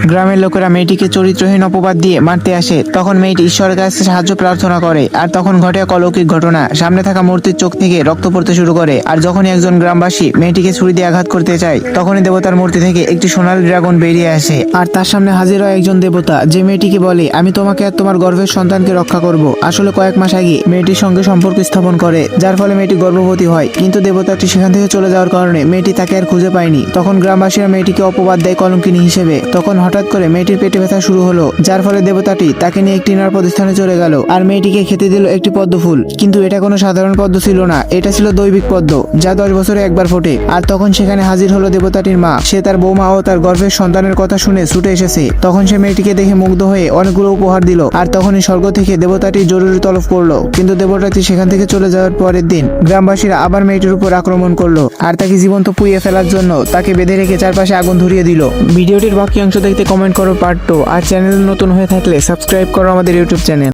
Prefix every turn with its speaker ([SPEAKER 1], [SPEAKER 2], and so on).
[SPEAKER 1] গ্রামের লোকেরা মেয়েটিকে চরিত্রহীন অপবাদ দিয়ে মারতে আসে। তখন মেয়েটি ঈশ্বরের কাছে সাহায্য প্রার্থনা করে, আর তখন ঘটে এক অলৌকিক ঘটনা। সামনে থাকা মূর্তির চোখ থেকে রক্ত পড়তে শুরু করে, আর যখনই একজন গ্রামবাসী মেয়েটিকে ছুরি দিয়ে আঘাত করতে চায়, তখনই দেবতার মূর্তি থেকে একটি সোনালী ড্রাগন বেরিয়ে আসে, আর তার সামনে হাজির হয় একজন দেবতা, যে মেয়েটিকে বলে, আমি তোমাকে আর তোমার গর্ভের সন্তানকে রক্ষা করব। আসলে কয়েক মাস আগে মেয়েটির সঙ্গে সম্পর্ক স্থাপন করে, যার ফলে মেয়েটি গর্ভবতী হয়, কিন্তু দেবতাটি সেখান থেকে চলে যাওয়ার কারণে মেয়েটি তাকে আর খুঁজে পায়নি। তখন গ্রামবাসীরা মেয়েটিকে অপবাদ দেয় কলঙ্কিনী হিসেবে। তখন হঠাৎ করে মেয়েটির পেটে ব্যথা শুরু হলো, যার ফলে দেবতাটি তাকে নিয়ে একটি নিরাপদ স্থানে চলে গেল, আর মেয়েটিকে খেতে দিল একটি পদ্ম ফুল। কিন্তু এটা কোনো সাধারণ পদ্ম ছিল না, এটা ছিল দৈবিক পদ্ম, যা 10 বছরে একবার ফোটে। আর তখন সেখানে হাজির হলো দেবতাটির মা। সে তার বৌমা ও তার গর্ভের সন্তানের কথা শুনে ছুটে এসেছে। তখন সে মেয়েটিকে দেখে মুগ্ধ হয়ে অনেকগুলো উপহার দিল, আর তখনই স্বর্গ থেকে দেবতাটি জরুরি তলব করলো। কিন্তু দেবতাটি সেখান থেকে চলে যাওয়ার পরের দিন গ্রামবাসীরা আবার মেয়েটির উপর আক্রমণ করলো, আর তাকে জীবন্ত পুড়িয়ে ফেলার জন্য তাকে বেঁধে রেখে চারপাশে আগুন ধরিয়ে দিল। ভিডিওটির বাকি অংশ দেখতে কমেন্ট করো পার্ট 2, আর চ্যানেল নতুন হয়ে থাকলে সাবস্ক্রাইব করো আমাদের ইউটিউব চ্যানেল।